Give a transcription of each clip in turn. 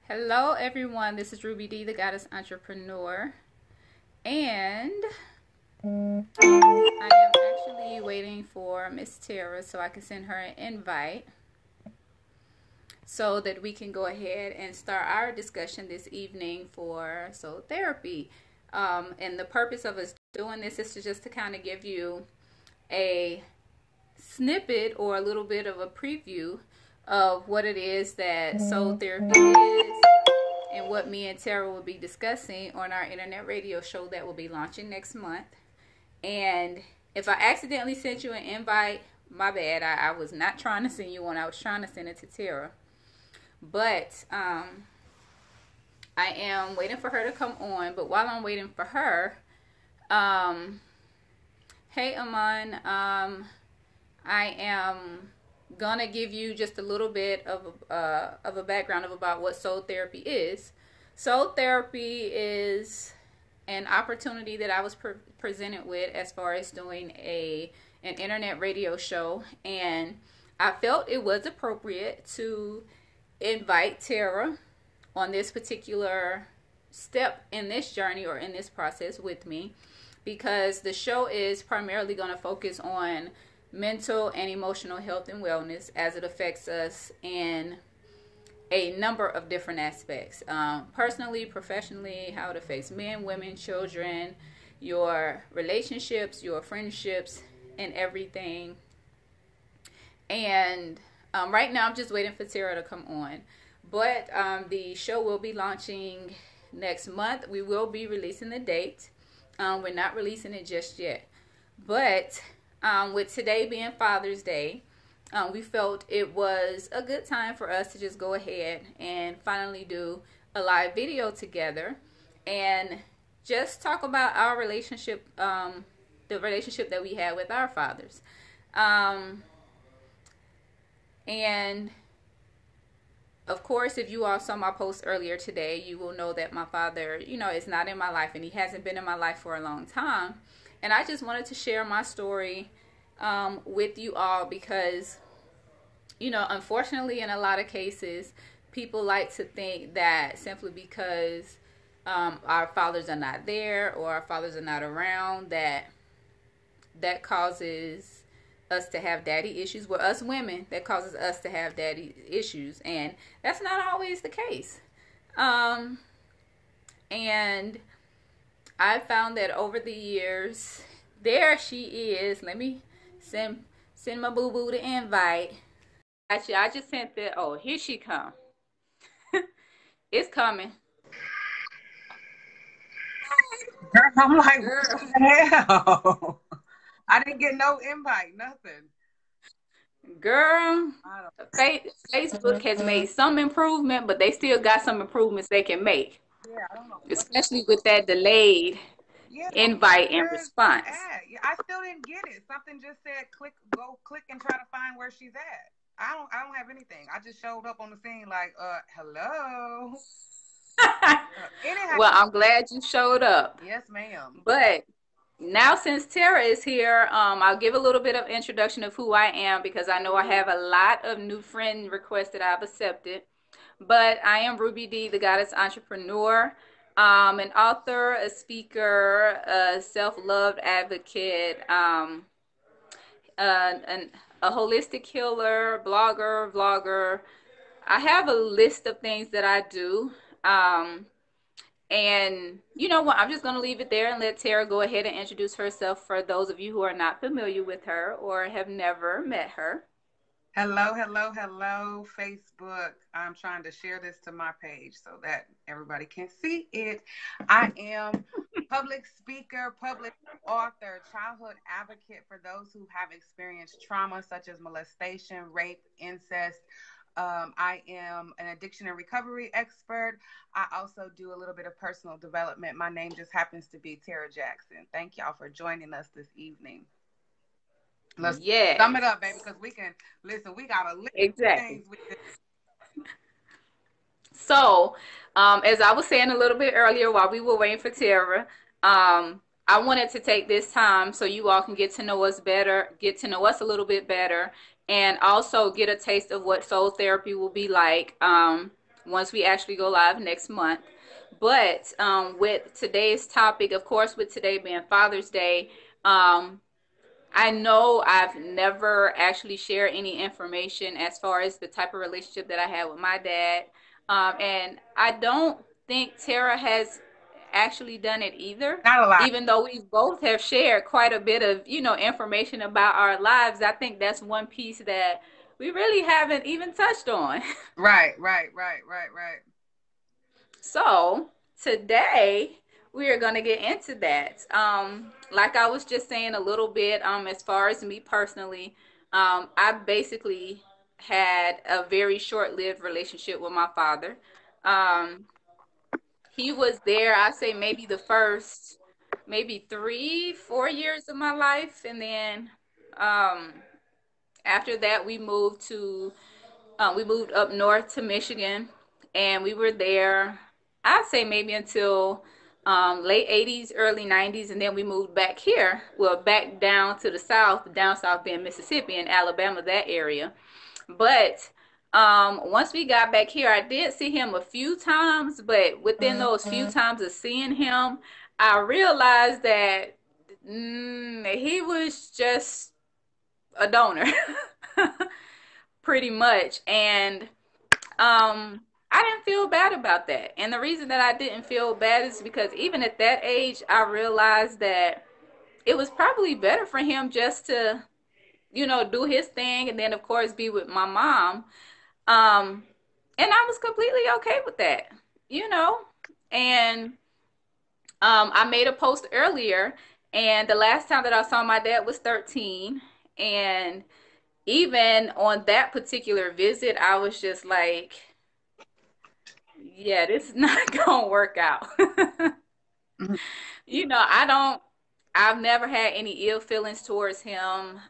Hello, everyone. This is Ruby D, the Goddess Entrepreneur, and I am actually waiting for Miss Tara so I can send her an invite so that we can go ahead and start our discussion this evening for soul therapy. And the purpose of us doing this is to kind of give you a snippet or a little bit of a preview of what it is that soul therapy is and what me and Tara will be discussing on our internet radio show that will be launching next month. And if I accidentally sent you an invite, my bad. I was not trying to send you one. I was trying to send it to Tara. But I am waiting for her to come on. But while I'm waiting for her, hey, Aman, I am gonna give you just a little bit of a background of about what soul therapy is. Soul therapy is an opportunity that I was presented with as far as doing an internet radio show, and I felt it was appropriate to invite Tara on this particular step in this journey or in this process with me, because the show is primarily going to focus on mental and emotional health and wellness as it affects us in a number of different aspects, personally, professionally, how it affects men, women, children, your relationships, your friendships, and everything. And right now I'm just waiting for Tara to come on, but the show will be launching next month. We will be releasing the date. We're not releasing it just yet, but with today being Father's Day, we felt it was a good time for us to just go ahead and finally do a live video together and just talk about our relationship, the relationship that we had with our fathers. And of course, if you all saw my post earlier today, you will know that my father, is not in my life, and he hasn't been in my life for a long time. And I just wanted to share my story with you all because, unfortunately, in a lot of cases, people like to think that simply because our fathers are not there or our fathers are not around, that causes us to have daddy issues. Well, us women, that causes us to have daddy issues, and that's not always the case. And I found that over the years, there she is. Let me send my boo boo the invite. Actually, I just sent the. Oh, here she come. It's coming. Girl, I'm like, Girl. what the hell? I didn't get no invite, nothing. Girl, I don't. Facebook has made some improvement, but they still got some improvements they can make, Yeah, I don't know what. especially with that delayed Yeah, invite and where's response. at? Yeah, I still didn't get it. Something just said click and try to find where she's at. I don't have anything. I just showed up on the scene like, hello. Anyhow, Well, I'm glad you showed up. yes, ma'am. But now, since Tara is here, I'll give a little bit of introduction of who I am because I know I have a lot of new friend requests that I've accepted. But I am Ruby D, the Goddess Entrepreneur, an author, a speaker, a self-love advocate, an, a holistic healer, blogger, vlogger. I have a list of things that I do. And you know what? I'm just going to leave it there and let Tara go ahead and introduce herself for those of you who are not familiar with her or have never met her. Hello, hello, hello, Facebook. I'm trying to share this to my page so that everybody can see it. I am public speaker, public author, childhood advocate for those who have experienced trauma such as molestation, rape, incest. I am an addiction and recovery expert. I also do a little bit of personal development. My name just happens to be Tara Jackson. Thank y'all for joining us this evening. Let's sum Yes, it up, baby, because we can listen. We got a list of exactly. things we can. So, as I was saying a little bit earlier while we were waiting for Tara, I wanted to take this time so you all can get to know us better, get to know us a little bit better, and also get a taste of what soul therapy will be like. once we actually go live next month. But with today's topic, of course, with today being Father's Day, um, I know I've never actually shared any information as far as the type of relationship that I had with my dad. And I don't think Tara has actually done it either. Not a lot. Even though we both have shared quite a bit of, information about our lives, I think that's one piece that we really haven't even touched on. Right. So today we are going to get into that. Like I was just saying a little bit, as far as me personally, I basically had a very short-lived relationship with my father. Um, he was there, I say maybe the first, maybe 3, 4 years of my life, and then um, after that we moved up north to Michigan, and we were there, I'd say maybe until late 80s, early 90s, and then we moved back here. Well, back down to the south, down south being Mississippi and Alabama, that area. But once we got back here, I did see him a few times, but within those few times of seeing him, I realized that he was just a donor. Pretty much. And I didn't feel bad about that. And the reason that I didn't feel bad is because even at that age, I realized that it was probably better for him just to, do his thing and then of course be with my mom. Um and I was completely okay with that, you know. And I made a post earlier, and the last time that I saw my dad was 13. And even on that particular visit, I was just like, yeah, this is not gonna work out. Mhm. I've never had any ill feelings towards him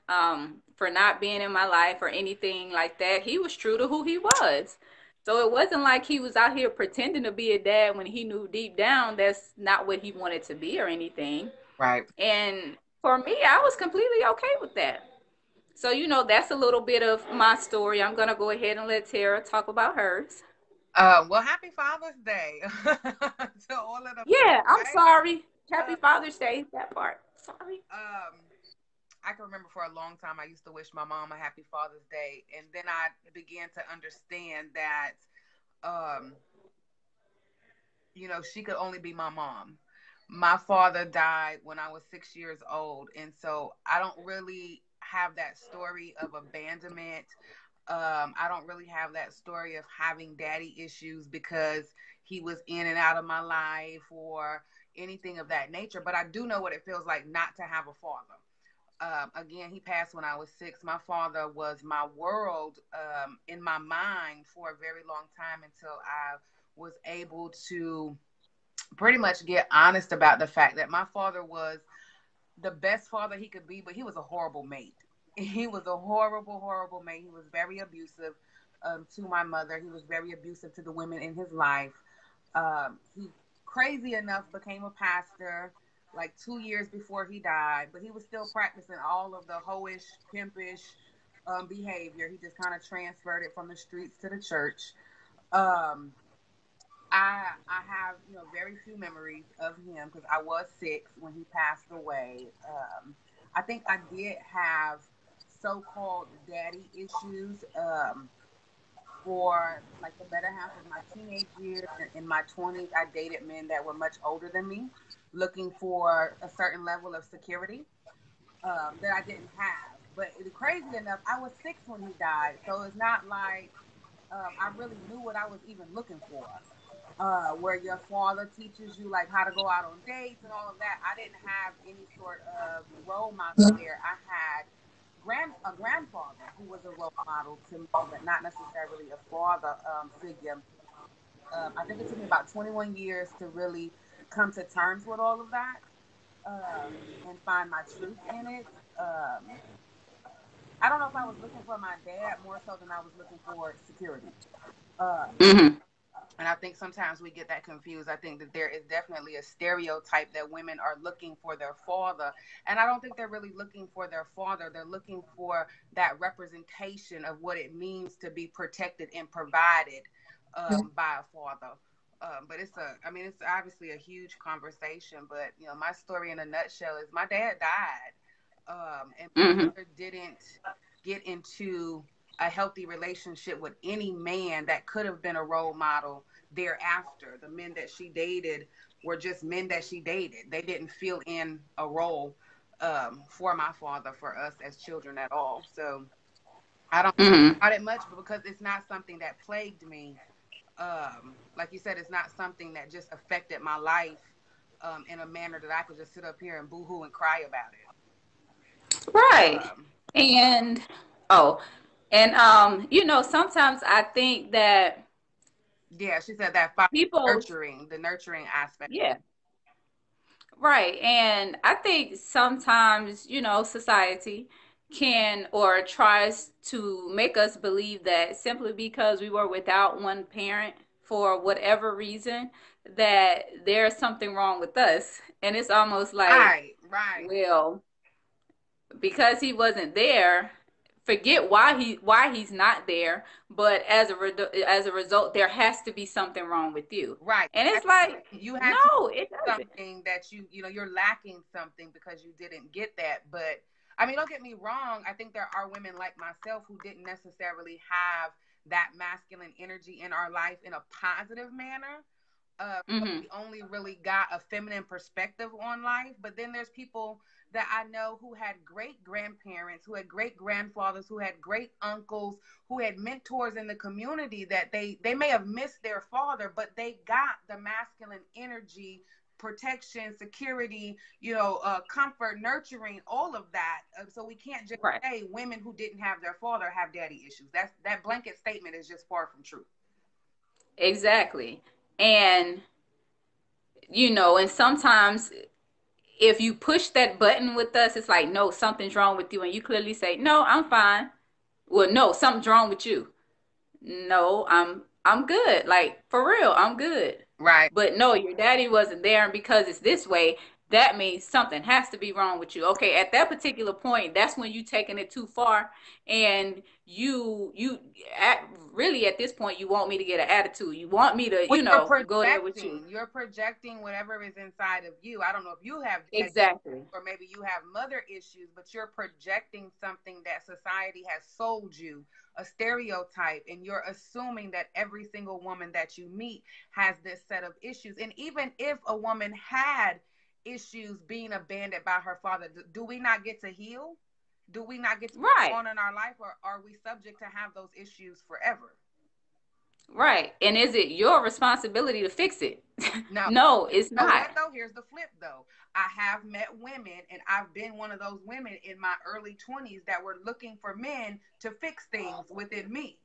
for not being in my life or anything like that. He was true to who he was. So it wasn't like he was out here pretending to be a dad when he knew deep down that's not what he wanted to be or anything. Right. And for me, I was completely okay with that. So, that's a little bit of my story. I'm going to go ahead and let Tara talk about hers. Well, happy Father's Day to all of the Yeah, I'm right. sorry. Happy Uh, Father's Day, that part. Sorry. um, I can remember for a long time I used to wish my mom a happy Father's Day, and then I began to understand that, um, she could only be my mom. My father died when I was 6 years old, and so I don't really have that story of abandonment. I don't really have that story of having daddy issues because he was in and out of my life or anything of that nature. But I do know what it feels like not to have a father. Again, he passed when I was 6. My father was my world, in my mind for a very long time until I was able to pretty much get honest about the fact that my father was the best father he could be, but he was a horrible mate. He was a horrible, horrible mate. He was very abusive to my mother. He was very abusive to the women in his life. He, crazy enough, became a pastor like 2 years before he died, but he was still practicing all of the hoish, pimpish behavior. He just kind of transferred it from the streets to the church. Um, I have very few memories of him because I was 6 when he passed away. I think I did have so-called daddy issues for like the better half of my teenage years. In my 20s, I dated men that were much older than me, looking for a certain level of security that I didn't have. But crazy enough, I was 6 when he died, so it's not like I really knew what I was even looking for. Where your father teaches you like how to go out on dates and all of that. I didn't have any sort of role model there. I had a grandfather who was a role model to me, but not necessarily a father figure. I think it took me about 21 years to really come to terms with all of that and find my truth in it. I don't know if I was looking for my dad more so than I was looking for security. Um, Mm-hmm. And I think sometimes we get that confused. I think that there is definitely a stereotype that women are looking for their father. And I don't think they're really looking for their father. They're looking for that representation of what it means to be protected and provided. by a father. But it's obviously a huge conversation. But my story in a nutshell is my dad died, and my Mm-hmm. mother didn't get into a healthy relationship with any man that could have been a role model thereafter. The men that she dated were just men that she dated. They didn't feel in a role for my father, for us as children at all. So I don't Mm-hmm. about it much, but because it's not something that plagued me, like you said, it's not something that just affected my life in a manner that I could just sit up here and boohoo and cry about it. Right. And oh, and sometimes I think that Yeah, she said that father people, nurturing, the nurturing aspect. yeah, right. And I think sometimes, society can or tries to make us believe that simply because we were without one parent for whatever reason, that there's something wrong with us. And it's almost like, Right, right, well, because he wasn't there, forget why he's not there, but as a result there has to be something wrong with you. right. And it's like, You had to no, it doesn't. something that you're lacking something because you didn't get that. But I mean, don't get me wrong. I think there are women like myself who didn't necessarily have that masculine energy in our life in a positive manner. So Hmm. we only really got a feminine perspective on life. But then there's people that I know who had great grandparents, who had great grandfathers, who had great uncles, who had mentors in the community that they may have missed their father, but they got the masculine energy, protection, security, comfort, nurturing, all of that. So we can't just Right. say women who didn't have their father have daddy issues. That blanket statement is just far from true. Exactly. And and sometimes if you push that button with us, it's like, no, something's wrong with you, and you clearly say, no, I'm fine. Well, no, something's wrong with you. No, I'm good. Like, for real, I'm good. Right. But no, your daddy wasn't there, and because it's this way, that means something has to be wrong with you. Okay, at that particular point, that's when you taking it too far, and really at this point, you want me to get an attitude. You want me to, Well, you're go there with you. projecting. You're projecting whatever is inside of you. I don't know if you have daddy Exactly. or maybe you have mother issues, but you're projecting something that society has sold you, a stereotype, and you're assuming that every single woman that you meet has this set of issues. And even if a woman had issues being abandoned by her father, do we not get to heal? Do we not get to go Right. on in our life, or are we subject to have those issues forever? Right. And is it your responsibility to fix it? No. No, it's So not. what though? Here's the flip though. I have met women, and I've been one of those women in my early 20s that were looking for men to fix things within me,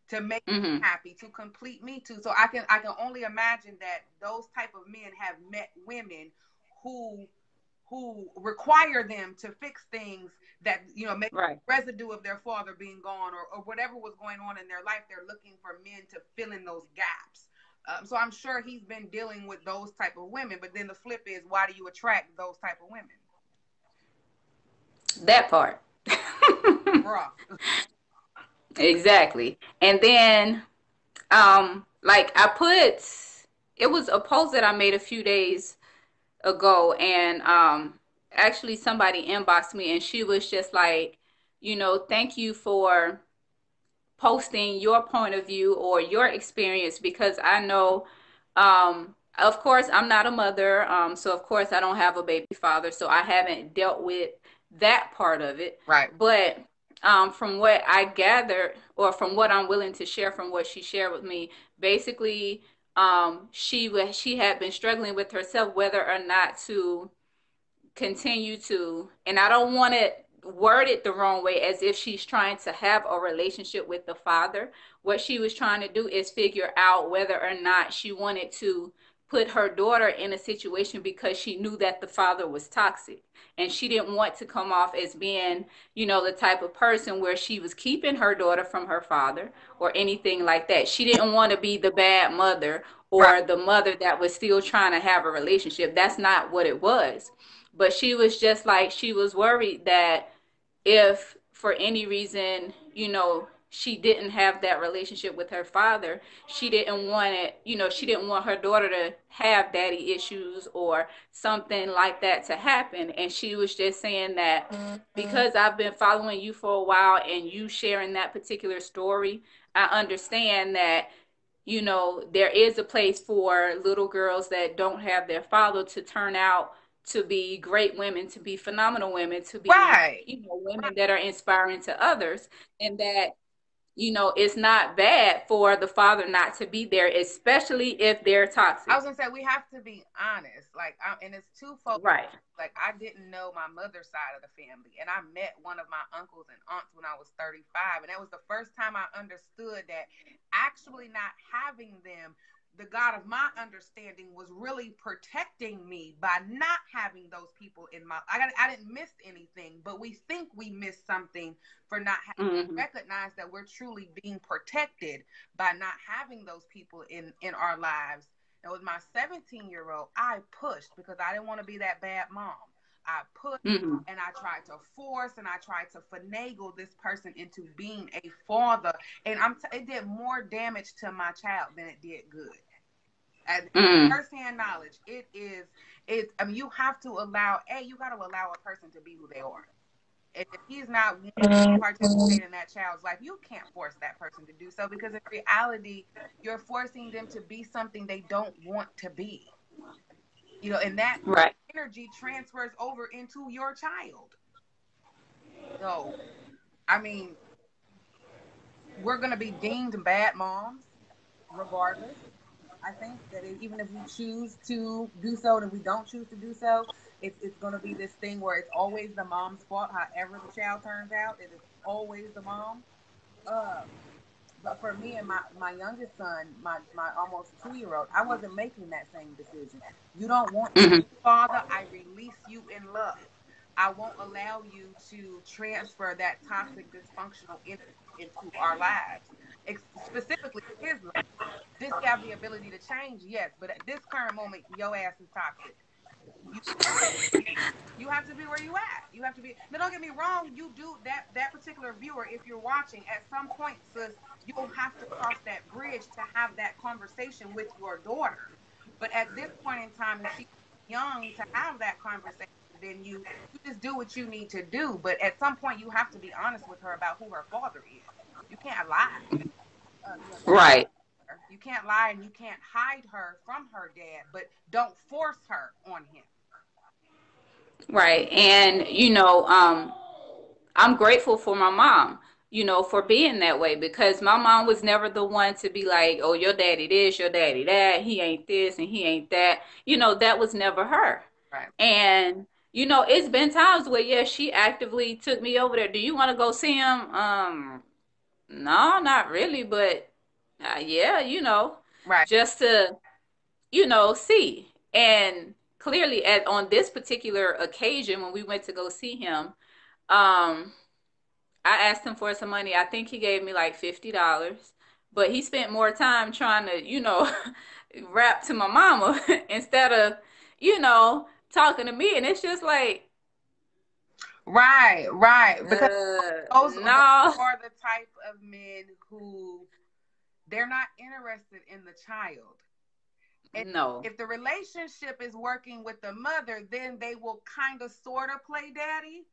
to make me Hmm. happy, to complete me too. So I can only imagine that those type of men have met women who require them to fix things that make Right. residue of their father being gone, or whatever was going on in their life. They're looking for men to fill in those gaps. So I'm sure he's been dealing with those type of women. But then the flip is, why do you attract those type of women? That part. Bruh. Exactly. And then like it was a post that I made a few days ago, and actually somebody inboxed me, and she was just like, thank you for posting your point of view or your experience, because I know, of course, I'm not a mother, so of course I don't have a baby father, so I haven't dealt with that part of it. Right. But from what I gathered, or from what I'm willing to share, from what she shared with me, basically, she had been struggling with herself whether or not to continue to, and I don't want to word it the wrong way as if she's trying to have a relationship with the father. What she was trying to do is figure out whether or not she wanted to put her daughter in a situation, because she knew that the father was toxic, and she didn't want to come off as being, the type of person where she was keeping her daughter from her father or anything like that. She didn't want to be the bad mother, Right. or the mother that was still trying to have a relationship. That's not what it was. But she was just like, she was worried that if for any reason, she didn't have that relationship with her father, she didn't want it, she didn't want her daughter to have daddy issues or something like that to happen. And she was just saying that because I've been following you for a while and you sharing that particular story, I understand that there is a place for little girls that don't have their father to turn out to be great women, to be phenomenal women, to be, Right. women that are inspiring to others. And that, it's not bad for the father not to be there, especially if they're toxic. I was gonna say we have to be honest, and it's twofold. Right. Like, I didn't know my mother's side of the family, and I met one of my uncles and aunts when I was 35, and that was the first time I understood that actually not having them, the God of my understanding was really protecting me by not having those people in my. I didn't miss anything, but we think we missed something for not having recognized that we're truly being protected by not having those people in our lives. And with my 17-year-old, I pushed because I didn't want to be that bad mom. I pushed and I tried to force and I tried to finagle this person into being a father. And it did more damage to my child than it did good. And firsthand knowledge, you have to allow, you got to allow a person to be who they are. If he's not participating in that child's life, you can't force that person to do so, because in reality, you're forcing them to be something they don't want to be. And that energy transfers over into your child. So, I mean, we're going to be deemed bad moms regardless. I think that even if we choose to do so and if we don't choose to do so, it's going to be this thing where it's always the mom's fault. However the child turns out, it is always the mom. But for me and my youngest son, my almost 2-year-old, I wasn't making that same decision. You don't want to, father, I release you in love. I won't allow you to transfer that toxic, dysfunctional into our lives, specifically his life. This have the ability to change, yes, but at this current moment, your ass is toxic. You have to be where you at. You have to be. Now, don't get me wrong. You do that particular viewer, if you're watching, at some point, sis, you'll have to cross that bridge to have that conversation with your daughter. But at this point in time, if she's young to have that conversation, then you just do what you need to do. But at some point, you have to be honest with her about who her father is. You can't lie. Right. You can't lie and you can't hide her from her dad, but don't force her on him. Right. And, I'm grateful for my mom, for being that way, because my mom was never the one to be like, oh, your daddy this, your daddy that, he ain't this and he ain't that. That was never her. Right. And, it's been times where, yeah, she actively took me over there. Do you want to go see him? No, not really, but yeah, right. Just to, see. And clearly on this particular occasion, when we went to go see him, I asked him for some money. I think he gave me like $50, but he spent more time trying to, rap to my mama instead of, talking to me. And it's just like, right. Because those are the type of men who they're not interested in the child. And no. If the relationship is working with the mother, then they will kind of sort of play daddy.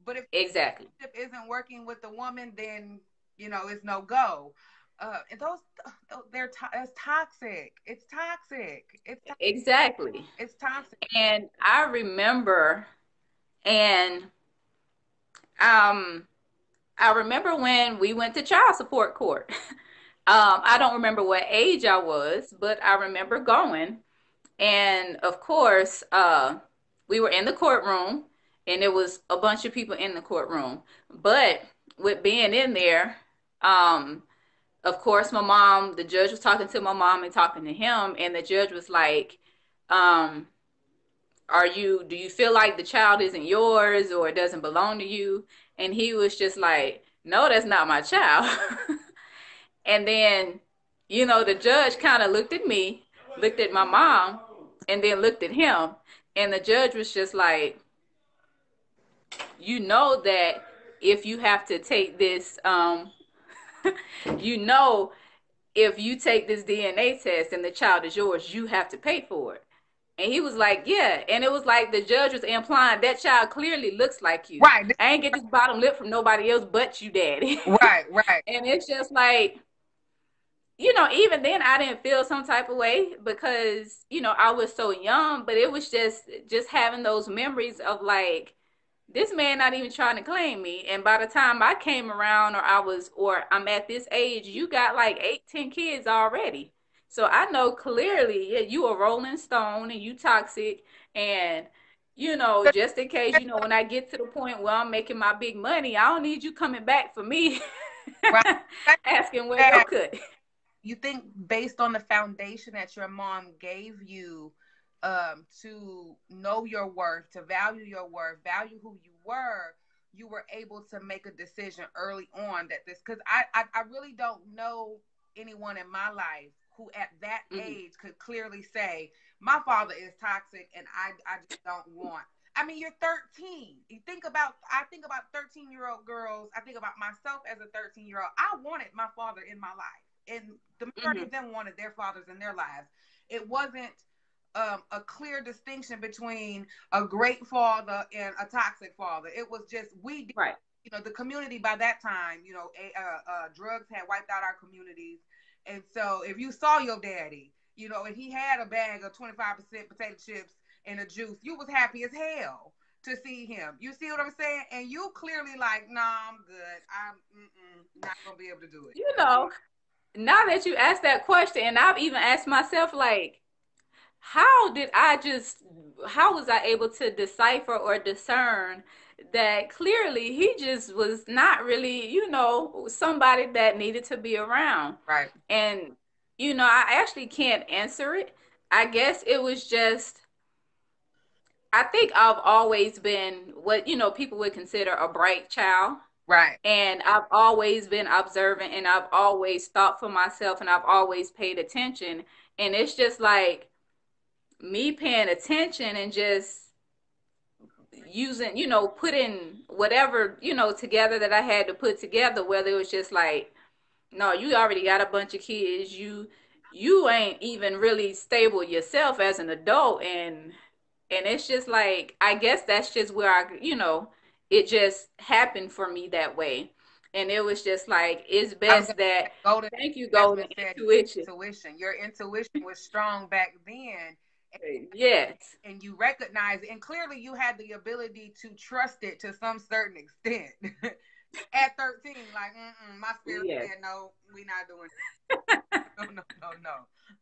But if exactly the relationship isn't working with the woman, then it's no go. And that's toxic. It's toxic. Exactly. It's toxic. And I remember, I remember when we went to child support court. I don't remember what age I was, but I remember going. And of course, we were in the courtroom and there was a bunch of people in the courtroom. But with being in there, of course, the judge was talking to my mom and talking to him. And the judge was like, do you feel like the child isn't yours or it doesn't belong to you? And he was just like, no, that's not my child. And then, the judge kind of looked at me, looked at my mom, and then looked at him. And the judge was just like, that if you have to take this you know, if you take this DNA test and the child is yours, you have to pay for it. And he was like, yeah. And it was like the judge was implying that child clearly looks like you. Right. I ain't get this bottom lip from nobody else but you, daddy. Right. Right. And it's just like, you know, even then I didn't feel some type of way because, you know, I was so young, but it was just having those memories of like, this man not even trying to claim me. And by the time I came around or I'm at this age, you got like 8, 10 kids already. So I know clearly, yeah, you a rolling stone and you toxic. And, you know, just in case, you know, when I get to the point where I'm making my big money, I don't need you coming back for me Right. asking where your cut. You think based on the foundation that your mom gave you, to know your worth, to value your worth, value who you were able to make a decision early on that this, because I really don't know anyone in my life who at that age could clearly say, my father is toxic and I just don't want. I mean, you're 13. I think about 13-year-old girls. I think about myself as a 13-year-old. I wanted my father in my life. And the majority of them wanted their fathers in their lives. It wasn't a clear distinction between a great father and a toxic father. It was just Right. You know, the community by that time, you know, drugs had wiped out our communities, and so if you saw your daddy, you know, and he had a bag of 25% potato chips and a juice, you was happy as hell to see him. You see what I'm saying? And you clearly like, nah, I'm good. I'm not gonna be able to do it. You know, now that you asked that question, and I've even asked myself, like, how did I just, how was I able to decipher or discern that clearly he just was not really, you know, somebody that needed to be around? Right. And, you know, I actually can't answer it. I guess it was just, I think I've always been what, you know, people would consider a bright child. Right. And I've always been observant and I've always thought for myself and I've always paid attention. And it's just like me paying attention and just using, you know, putting whatever, you know, together that I had to put together, whether it was just like, no, you already got a bunch of kids. You ain't even really stable yourself as an adult. And it's just like, I guess that's just where I, you know, it just happened for me that way. And it was just like, it's best that, thank you, Golden, intuition. Your intuition was strong back then. Yes. And you recognize it. And clearly you had the ability to trust it to some certain extent. At 13, like, my spirit said, no, we not doing it.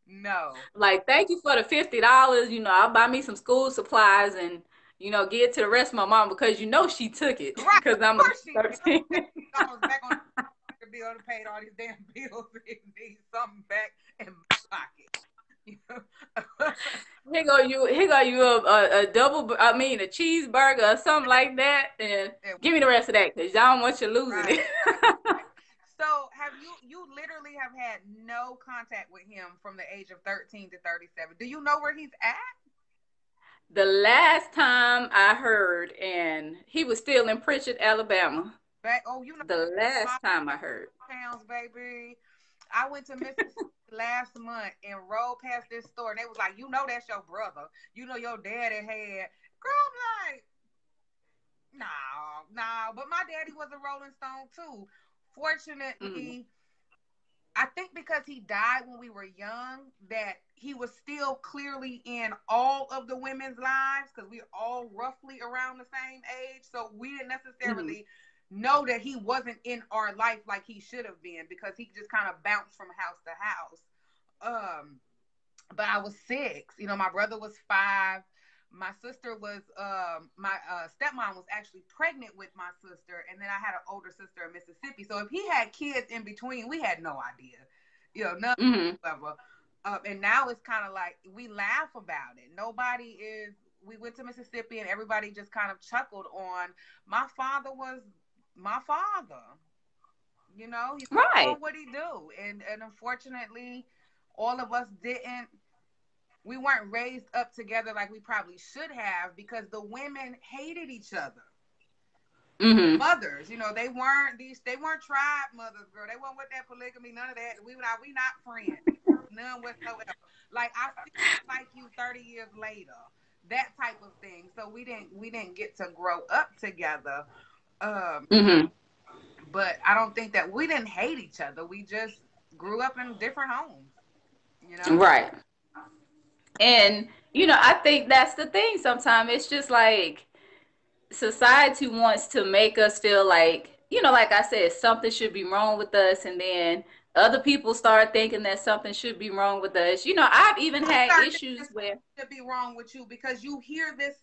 No. Like, thank you for the $50. You know, I'll buy me some school supplies and, you know, get to the rest of my mom because you know she took it. Right. Because I'm 13. I was back on the bill to pay all these damn bills and need something back in my pocket. Here go you a double, I mean a cheeseburger or something like that, and give me the rest of that because y'all don't want you losing it. So have you literally have had no contact with him from the age of 13 to 37? Do you know where he's at? The last time I heard, and he was still in Pritchard, Alabama. You know, the last time I heard. Pounds, baby. I went to Mississippi last month and rode past this store, and they was like, you know, that's your brother. You know, your daddy had. Girl, I'm like, no. But my daddy was a Rolling Stone too. Fortunately, I think because he died when we were young, that he was still clearly in all of the women's lives because we're all roughly around the same age. So we didn't necessarily know that he wasn't in our life like he should have been because he just kind of bounced from house to house. But I was 6. You know, my brother was 5. My sister was, my stepmom was actually pregnant with my sister. And then I had an older sister in Mississippi. So if he had kids in between, we had no idea, you know, nothing whatsoever. And now it's kind of like, we laugh about it. We went to Mississippi and everybody just kind of chuckled on, my father was my father. You know, he's doing what he do. And unfortunately, all of us we weren't raised up together like we probably should have because the women hated each other. Mm-hmm. mothers. You know, they weren't tribe mothers, girl. They weren't with that polygamy, none of that. We not friends, none whatsoever. Like, I still like you 30 years later, that type of thing. So we didn't get to grow up together. Mm-hmm. But I don't think that we didn't hate each other. We just grew up in different homes, you know? Right. And, I think that's the thing sometimes. It's just like society wants to make us feel like, like I said, something should be wrong with us. And then other people start thinking that something should be wrong with us. I've even had issues where should be wrong with you because you hear this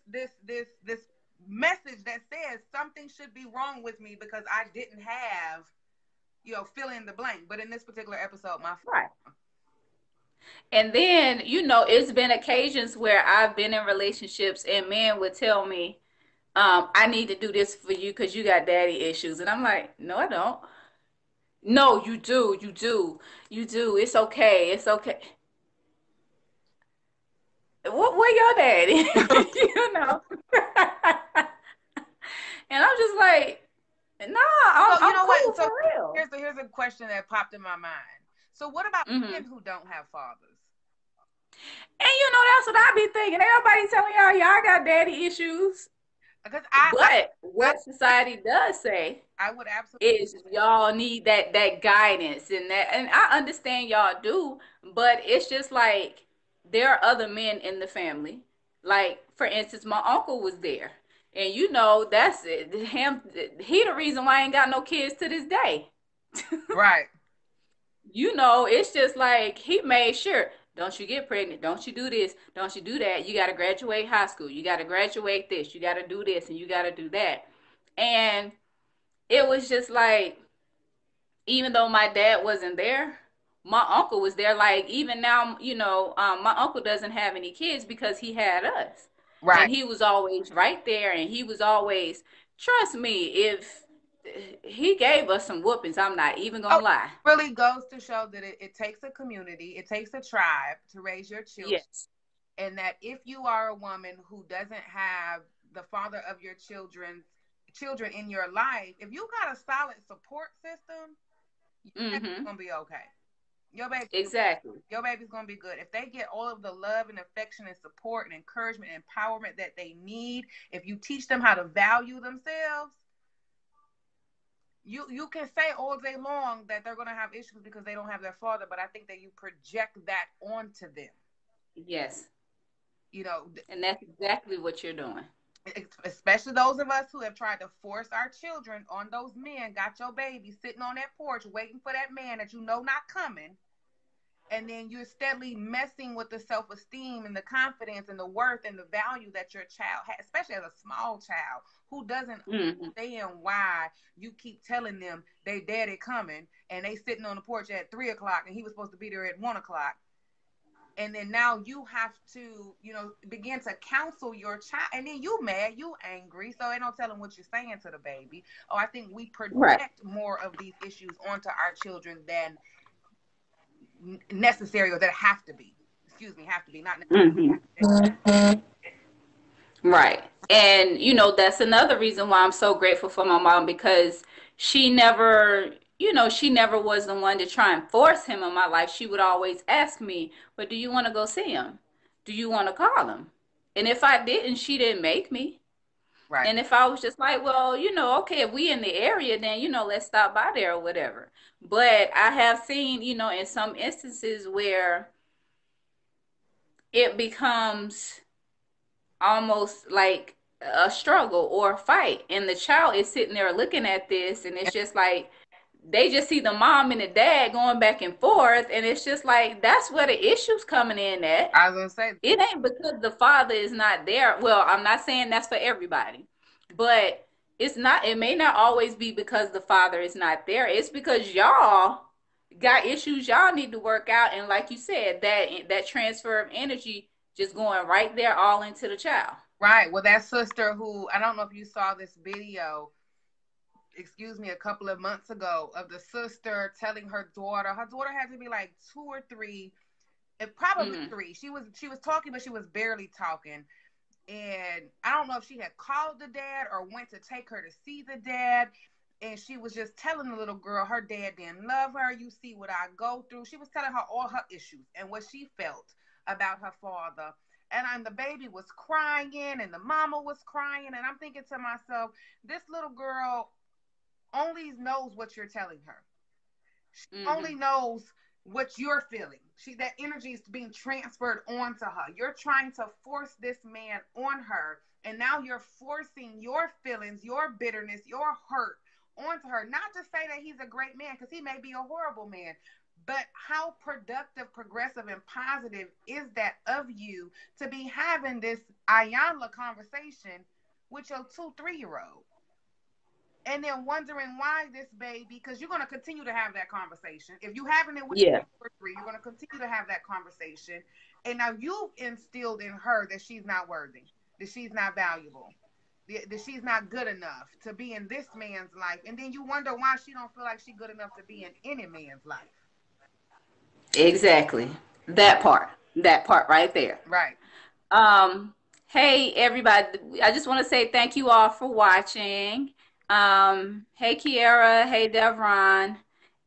message that says something should be wrong with me because I didn't have, fill in the blank. But in this particular episode, right. And then, it's been occasions where I've been in relationships and men would tell me, I need to do this for you because you got daddy issues. And I'm like, no, I don't. No, you do. You do. You do. It's okay. It's okay. Where your daddy? And I'm just like, nah, I'm cool what? For real. Here's a question that popped in my mind. So what about men who don't have fathers? And that's what I be thinking. Everybody telling y'all got daddy issues. Because what society does say, I would absolutely is y'all need that guidance and I understand y'all do, but it's just like there are other men in the family. Like, for instance, my uncle was there, and that's it. He the reason why I ain't got no kids to this day. Right. It's just like he made sure. Don't you get pregnant. Don't you do this. Don't you do that. You got to graduate high school. You got to graduate this. You got to do this and you got to do that. And it was just like, even though my dad wasn't there, my uncle was there. Like, even now, my uncle doesn't have any kids because he had us. Right. And he was always right there. And he was always, trust me, if he gave us some whoopings, I'm not even gonna lie. It really goes to show that it takes a community, it takes a tribe to raise your children. Yes. And that if you are a woman who doesn't have the father of your children in your life, if you got a solid support system, your baby's gonna be okay. Your baby's gonna be good. If they get all of the love and affection and support and encouragement and empowerment that they need, if you teach them how to value themselves, you can say all day long that they're going to have issues because they don't have their father, but I think that you project that onto them. Yes. And that's exactly what you're doing. Especially those of us who have tried to force our children on those men, got your baby sitting on that porch waiting for that man that not coming. And then you're steadily messing with the self-esteem and the confidence and the worth and the value that your child has, especially as a small child who doesn't understand why you keep telling them they daddy coming and they sitting on the porch at 3:00 and he was supposed to be there at 1:00. And then now you have to, begin to counsel your child. And then you mad, you angry. So they don't tell them what you're saying to the baby. I think we project more of these issues onto our children than necessary or that have to be, not necessary. Right. And that's another reason why I'm so grateful for my mom, because she never was the one to try and force him in my life. She would always ask me, but do you want to go see him? Do you want to call him? And if I didn't, she didn't make me. Right. And if I was just like, well, okay, if we in the area, then, let's stop by there or whatever. But I have seen, in some instances where it becomes almost like a struggle or a fight. And the child is sitting there looking at this, and it's just like, they just see the mom and the dad going back and forth. And it's just like, that's where the issue's coming in at. I was going to say, it ain't because the father is not there. Well, I'm not saying that's for everybody, but it may not always be because the father is not there. It's because y'all got issues y'all need to work out. And like you said, that transfer of energy just going right there all into the child. Right. Well, that sister who, I don't know if you saw this video, a couple of months ago, of the sister telling her daughter had to be like 2 or 3, probably 3. She was talking, but she was barely talking. And I don't know if she had called the dad or went to take her to see the dad. And she was just telling the little girl her dad didn't love her. You see what I go through. She was telling her all her issues and what she felt about her father. And the baby was crying and the mama was crying. And I'm thinking to myself, this little girl only knows what you're telling her. She only knows what you're feeling. That energy is being transferred onto her. You're trying to force this man on her. And now you're forcing your feelings, your bitterness, your hurt onto her. Not to say that he's a great man, because he may be a horrible man. But how productive, progressive, and positive is that of you to be having this Iyanla conversation with your 2-3-year-old? And then wondering why this baby, because you're going to continue to have that conversation. If you having it with 2 or 3, you're going to continue to have that conversation. And now you've instilled in her that she's not worthy, that she's not valuable, that she's not good enough to be in this man's life. And then you wonder why she don't feel like she's good enough to be in any man's life. Exactly. That part right there. Right. Hey everybody, I just want to say thank you all for watching. Hey Kiara, hey Devron,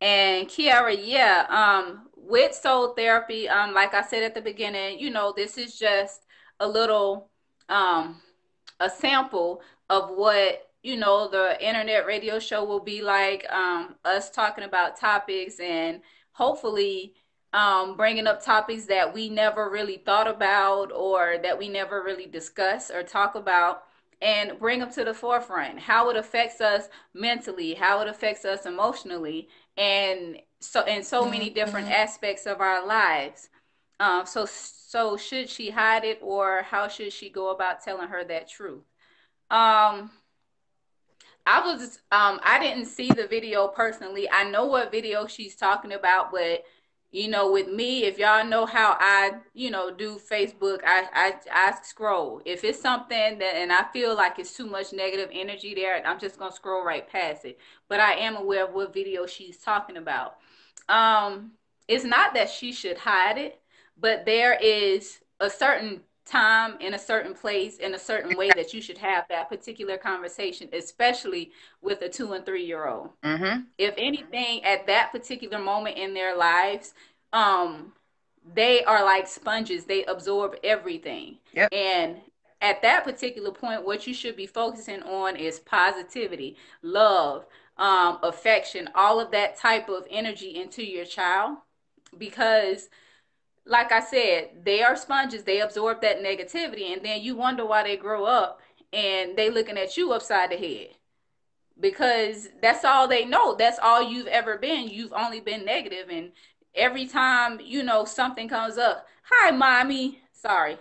and Kiara, with soul therapy, like I said at the beginning, this is just a little a sample of what the internet radio show will be like, us talking about topics and hopefully bringing up topics that we never really thought about or that we never really discuss or talk about, and bring them to the forefront, how it affects us mentally, how it affects us emotionally, and so in so many different aspects of our lives. So should she hide it, or how should she go about telling her that truth? I didn't see the video personally. I know what video she's talking about, but with me, if y'all know how I, do Facebook, I scroll. If it's something that, and I feel like it's too much negative energy there, I'm just going to scroll right past it. But I am aware of what video she's talking about. It's not that she should hide it, but there is a certain time in a certain place in a certain way that you should have that particular conversation, especially with a 2 and 3-year-old. If anything, at that particular moment in their lives, they are like sponges. They absorb everything. And at that particular point, what you should be focusing on is positivity, love, affection, all of that type of energy into your child, because like I said, they are sponges. They absorb that negativity, and then you wonder why they grow up and they looking at you upside the head, because that's all they know. That's all you've ever been. You've only been negative, and every time something comes up, hi mommy, sorry.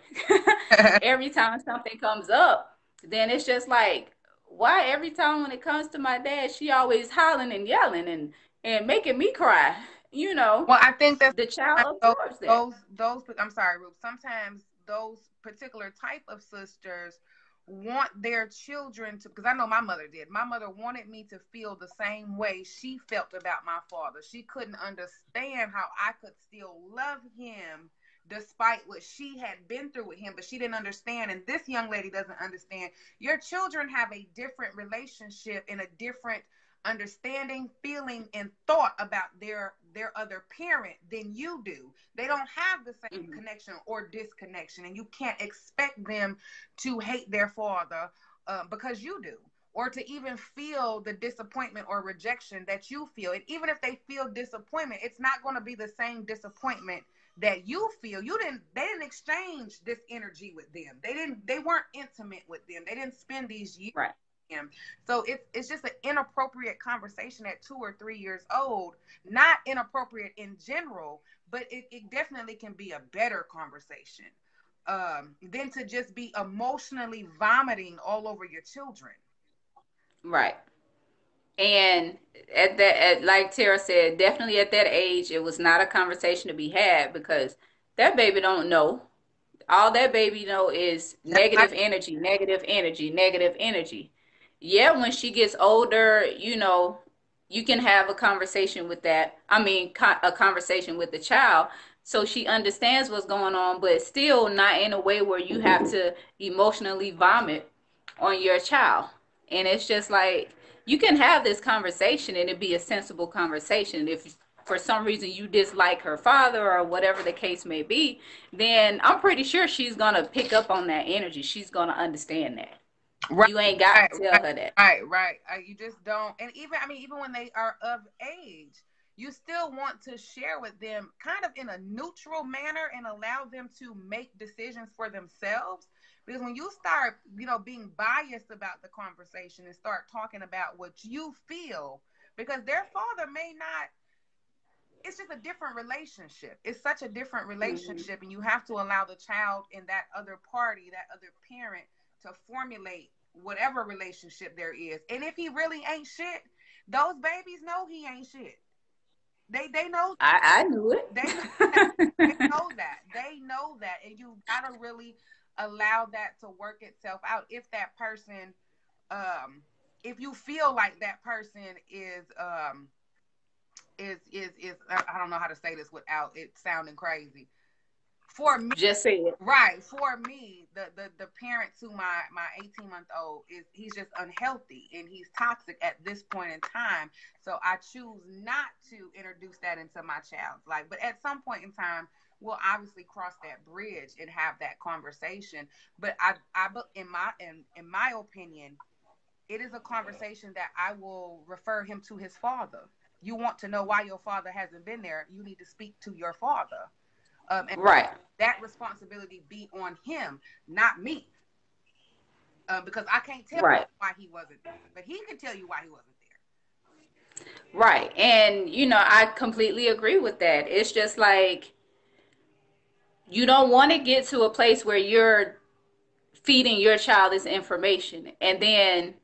Every time something comes up, then it's just like, why every time when it comes to my dad, she always hollering and yelling and making me cry? Well, I think that the child absorbs that. Those I'm sorry, Ruth. Sometimes those particular type of sisters want their children to, because I know my mother did. My mother wanted me to feel the same way she felt about my father. She couldn't understand how I could still love him despite what she had been through with him, but she didn't understand. And this young lady doesn't understand. Your children have a different relationship and a different understanding, feeling, and thought about their other parent than you do. They don't have the same connection or disconnection, and you can't expect them to hate their father because you do, or to even feel the disappointment or rejection that you feel. And even if they feel disappointment, it's not going to be the same disappointment that you feel. They didn't exchange this energy with them. They weren't intimate with them. They didn't spend these years. Right. So it's just an inappropriate conversation at 2 or 3 years old. Not inappropriate in general, but it definitely can be a better conversation than to just be emotionally vomiting all over your children. Right. And like Tara said, definitely at that age, it was not a conversation to be had, because that baby don't know. All that baby know is negative energy, negative energy, negative energy. Yeah, when she gets older, you can have a conversation with that. I mean, a conversation with the child so she understands what's going on, but still not in a way where you have to emotionally vomit on your child. And it's just like, you can have this conversation and it be a sensible conversation. If for some reason you dislike her father or whatever the case may be, then I'm pretty sure she's gonna pick up on that energy. She's gonna understand that. Right, You ain't got right, to tell right, her that. right. You just don't. And even, I mean, even when they are of age, you still want to share with them kind of in a neutral manner and allow them to make decisions for themselves. Because when you start, being biased about the conversation and start talking about what you feel, because their father may not, it's just a different relationship. It's such a different Mm-hmm. relationship, and you have to allow the child and that other party, that other parent, to formulate whatever relationship there is. And if he really ain't shit, those babies know he ain't shit. They know, I knew they know that. They it. know that. They know that. And you gotta really allow that to work itself out. If that person, um, if you feel like that person is I don't know how to say this without it sounding crazy. For me, Just say it. right, for me, the parent to my 18-month-old is, he's just unhealthy and he's toxic at this point in time. So I choose not to introduce that into my child's life. But at some point in time, we'll obviously cross that bridge and have that conversation. But in my opinion, it is a conversation that I will refer him to his father. You want to know why your father hasn't been there, you need to speak to your father. And Right. that responsibility be on him, not me. Because I can't tell Right. why he wasn't there, but he can tell you why he wasn't Right. And, I completely agree with that. It's just like, you don't want to get to a place where you're feeding your child this information and then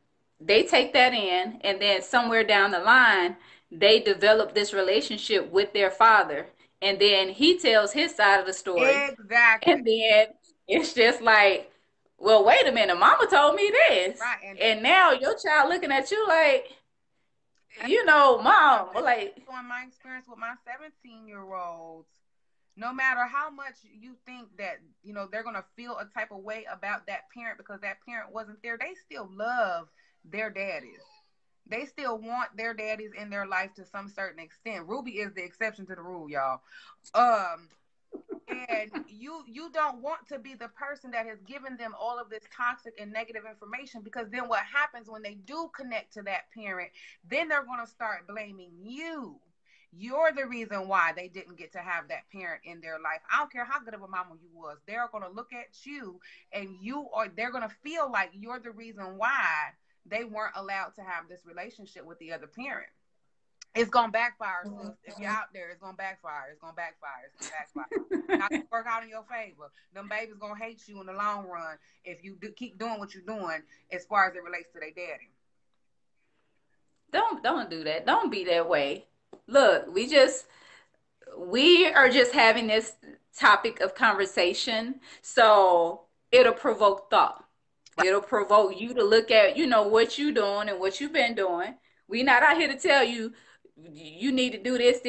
they take that in, and then somewhere down the line they develop this relationship with their father, and then he tells his side of the story, there. Exactly. and then it's just like, well, wait a minute, mama told me this, Right. And and now your child looking at you like, and mom, like, on my experience with my 17-year-olds, no matter how much you think that they're gonna feel a type of way about that parent because that parent wasn't there, they still love their daddies. They still want their daddies in their life to some certain extent. Ruby is the exception to the rule, y'all. Um, and you don't want to be the person that has given them all of this toxic and negative information, because then what happens when they do connect to that parent, then they're going to start blaming you. You're the reason why they didn't get to have that parent in their life. I don't care how good of a mama you was, they're going to look at you, and they're going to feel like you're the reason why they weren't allowed to have this relationship with the other parent. It's gonna backfire, sis. If you're out there, it's gonna backfire. It's gonna backfire. It's gonna backfire. Not gonna work out in your favor. Them babies gonna hate you in the long run if you keep doing what you're doing as far as it relates to their daddy. don't do that, don't be that way. Look, we are just having this topic of conversation, so it'll provoke thought. Right. It'll provoke you to look at, what you doing and what you've been doing. We not out here to tell you you need to do this,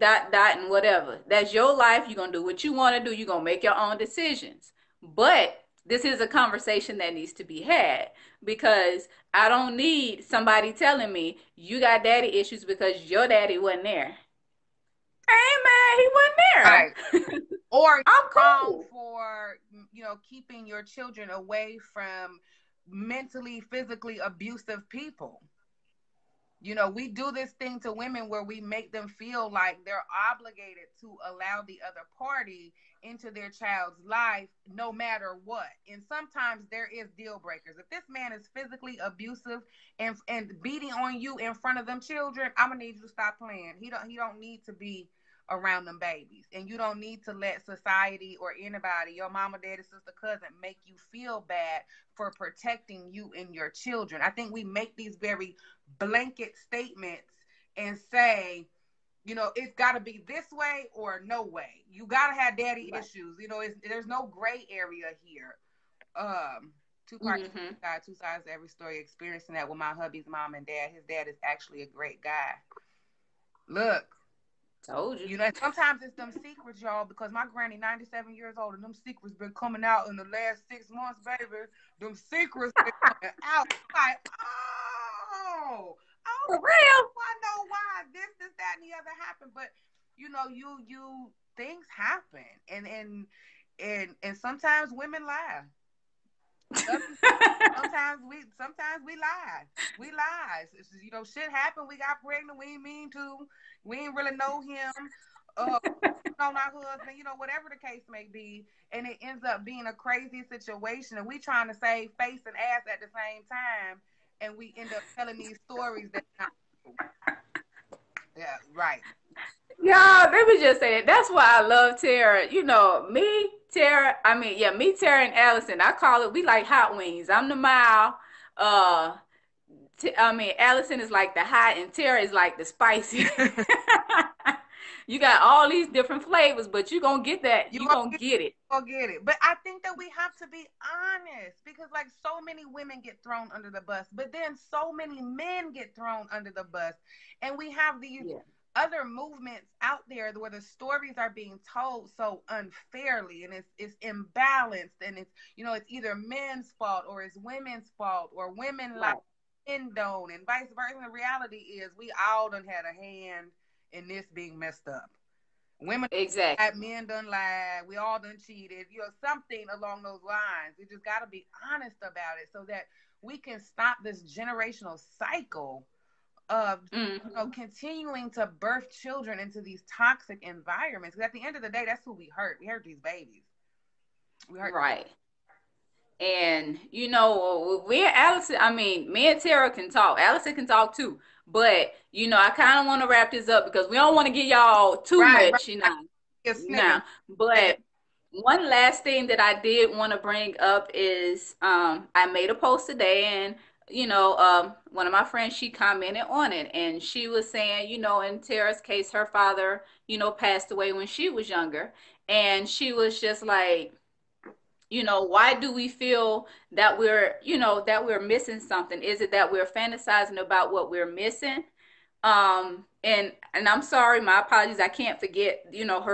dot, dot, and whatever. That's your life. You're gonna do what you want to do. You're gonna make your own decisions. But this is a conversation that needs to be had, because I don't need somebody telling me you got daddy issues because your daddy wasn't there. Hey man, he Right. wasn't there. Or I'm wrong cool. for keeping your children away from mentally, physically abusive people. We do this thing to women where we make them feel like they're obligated to allow the other party into their child's life no matter what. And sometimes there is deal breakers. If this man is physically abusive and beating on you in front of them children, I'm gonna need you to stop playing. He don't need to be around them babies. And you don't need to let society or anybody, your mama, daddy, sister, cousin, make you feel bad for protecting you and your children. I think we make these very blanket statements and say, it's got to be this way or no way. You got to have daddy Right. issues. There's no gray area here. Two parts, Mm-hmm. two sides to every story. Experiencing that with my hubby's mom and dad. His dad is actually a great guy. Look, Told you. You know, and sometimes it's them secrets, y'all, because my granny, 97 years old, and them secrets been coming out in the last 6 months, baby. Them secrets been coming out. Like, oh, For okay. real. I know why this, that, and the other happened. But you know, you things happen, and sometimes women lie. Sometimes we lie. We lie. You know, shit happened. We got pregnant. We ain't mean to. We ain't really know him. On our husband. You know, whatever the case may be, and it ends up being a crazy situation. And we trying to save face and ass at the same time, and we end up telling these stories that. Yeah, right. Y'all, let me just say it. That's why I love Tara. You know, me, Tara, I mean, yeah, me, Tara, and Allison. I call it, we like hot wings. I'm the mild. Uh, I mean, Allison is like the hot, and Tara is like the spicy. You got all these different flavors, but you gonna get that. You gonna get it. Gonna get it. But I think that we have to be honest because, like, so many women get thrown under the bus, but then so many men get thrown under the bus, and we have these other movements out there where the stories are being told so unfairly, and it's imbalanced, and it's, you know, it's either men's fault or it's women's fault, or women like men don't, and vice versa. And the reality is we all done had a hand in this being messed up. Women exactly. Men done lied. We all done cheated. You know, something along those lines. We just got to be honest about it so that we can stop this generational cycle of you know, continuing to birth children into these toxic environments. Because at the end of the day, that's who we hurt. We hurt these babies. We hurt. Right. And you know, we Allison, I mean, me and Tara can talk. Allison can talk too. But you know, I kind of want to wrap this up because we don't want to get y'all too much, you know. Now, but one last thing that I did want to bring up is I made a post today, and you know, one of my friends, she commented on it, and she was saying, you know, in Tara's case, her father, you know, passed away when she was younger, and she was just like, you know, why do we feel that we're, you know, that we're missing something? Is it that we're fantasizing about what we're missing? And I'm sorry, my apologies. I can't forget, you know,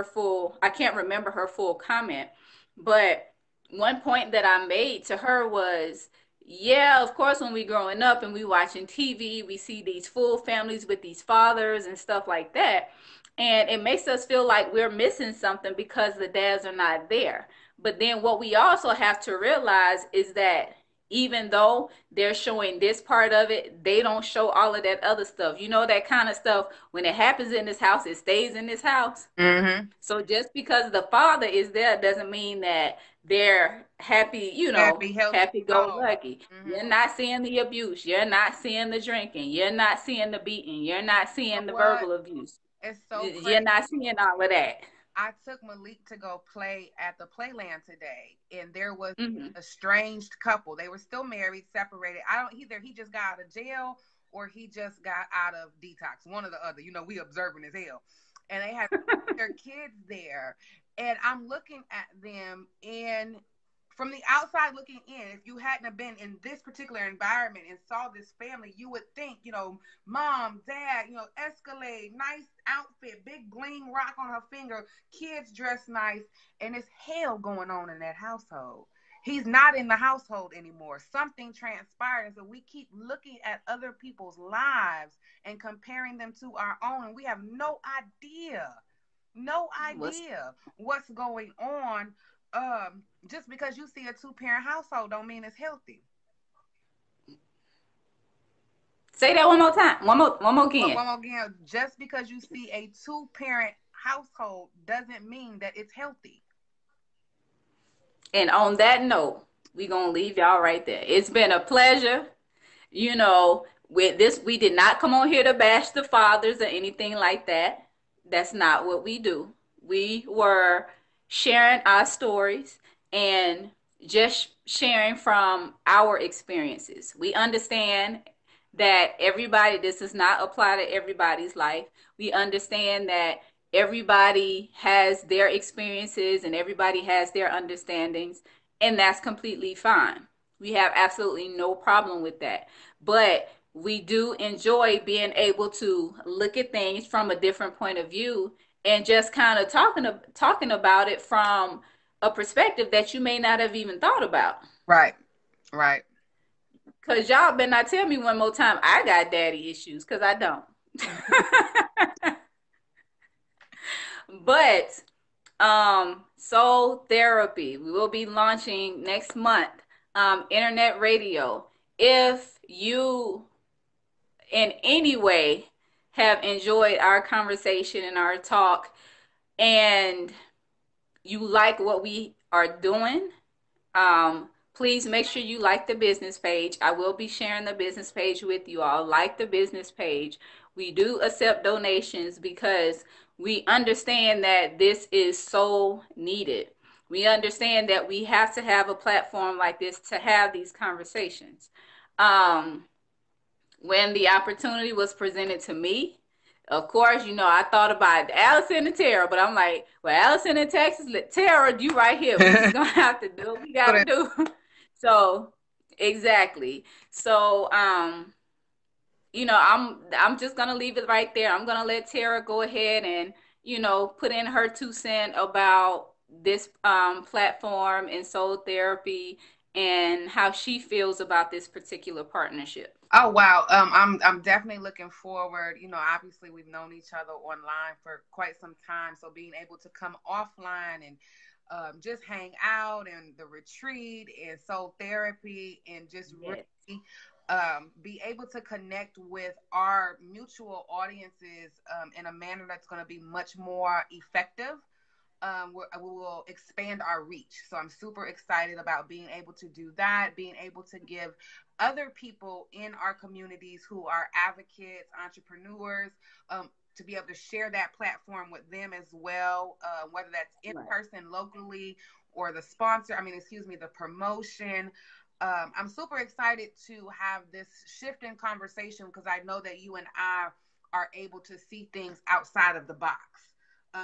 I can't remember her full comment. But one point that I made to her was, yeah, of course, when we growing up and we watching TV, we see these full families with these fathers and stuff like that. And it makes us feel like we're missing something because the dads are not there. But then what we also have to realize is that even though they're showing this part of it, they don't show all of that other stuff. You know, that kind of stuff, when it happens in this house, it stays in this house. Mm-hmm. So just because the father is there doesn't mean that they're happy, you know, happy go lucky. Mm-hmm. You're not seeing the abuse. You're not seeing the drinking. You're not seeing the beating. You're not seeing the verbal abuse. It's so crazy. You're not seeing all of that. I took Malik to go play at the Playland today, and there was an estranged couple. They were still married, separated. Either he just got out of jail or he just got out of detox. One or the other. You know, we observing as hell. And they had their kids there. And I'm looking at them, and from the outside looking in, if you hadn't have been in this particular environment and saw this family, you would think, you know, mom, dad, you know, Escalade, nice outfit, big bling rock on her finger, kids dressed nice, and it's hell going on in that household. He's not in the household anymore. Something transpired. And so we keep looking at other people's lives and comparing them to our own, and we have no idea what's going on. Just because you see a 2-parent household don't mean it's healthy. Say that one more time. One more again. One more again. Just because you see a 2-parent household doesn't mean that it's healthy. And on that note, we're going to leave y'all right there. It's been a pleasure. You know, with this, we did not come on here to bash the fathers or anything like that. That's not what we do. We were sharing our stories and just sharing from our experiences. We understand that this does not apply to everybody's life. We understand that everybody has their experiences and everybody has their understandings, and that's completely fine. We have absolutely no problem with that. But we do enjoy being able to look at things from a different point of view and just kind of talking about it from a perspective that you may not have even thought about. Right. Right. Cause y'all better not tell me one more time I got daddy issues, cause I don't. But soul therapy, we will be launching next month. Internet radio. If you in any way have enjoyed our conversation and our talk, and you like what we are doing, please make sure you like the business page. I will be sharing the business page with you all. Like the business page. We do accept donations because we understand that this is so needed. We understand that we have to have a platform like this to have these conversations. When the opportunity was presented to me, of course, I thought about Allison and Tara, but I'm like, well, Allison in Texas, Tara, you right here. We're just gonna have to do what we gotta do. So exactly. So I'm just gonna leave it right there. I'm gonna let Tara go ahead and, put in her 2 cents about this platform and soul therapy and how she feels about this particular partnership. Oh wow. I'm definitely looking forward. Obviously we've known each other online for quite some time. So being able to come offline and just hang out and the retreat and soul therapy and just really be able to connect with our mutual audiences in a manner that's going to be much more effective. We will expand our reach. So I'm super excited about being able to do that, being able to give other people in our communities who are advocates, entrepreneurs, to be able to share that platform with them as well, whether that's in person, locally, or the the promotion. I'm super excited to have this shift in conversation because I know that you and I are able to see things outside of the box.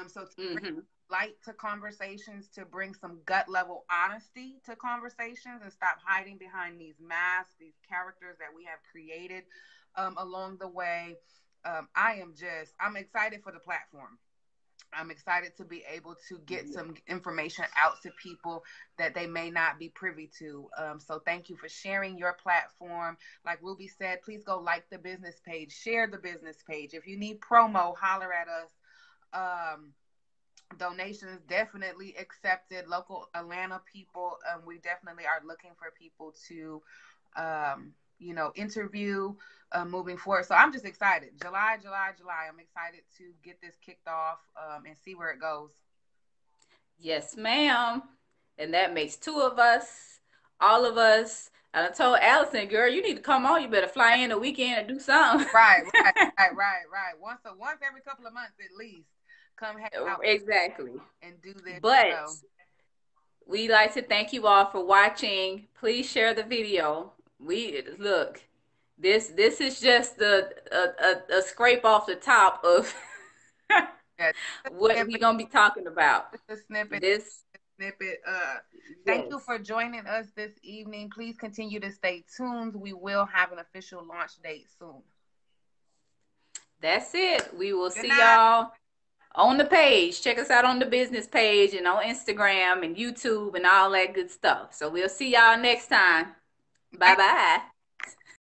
So to bring light to conversations, to bring some gut level honesty to conversations and stop hiding behind these masks, these characters that we have created along the way. I'm excited for the platform. I'm excited to be able to get some information out to people that they may not be privy to. So thank you for sharing your platform. Like Ruby said, please go like the business page, share the business page. If you need promo, holler at us. Donations definitely accepted. Local Atlanta people, we definitely are looking for people to interview moving forward. So I'm just excited. July. I'm excited to get this kicked off and see where it goes. Yes, ma'am. And that makes two of us, all of us. And I told Allison, girl, you need to come on. You better fly in a weekend and do something. Right. Once every couple of months at least, come hang out. Exactly. And do this. But we'd like to thank you all for watching. Please share the video. This is just a scrape off the top of what we're gonna be talking about. A snippet. Snippet. Thank you for joining us this evening. Please continue to stay tuned. We will have an official launch date soon. That's it. We will see y'all on the page. Check us out on the business page and on Instagram and YouTube and all that good stuff. So we'll see y'all next time. Bye-bye.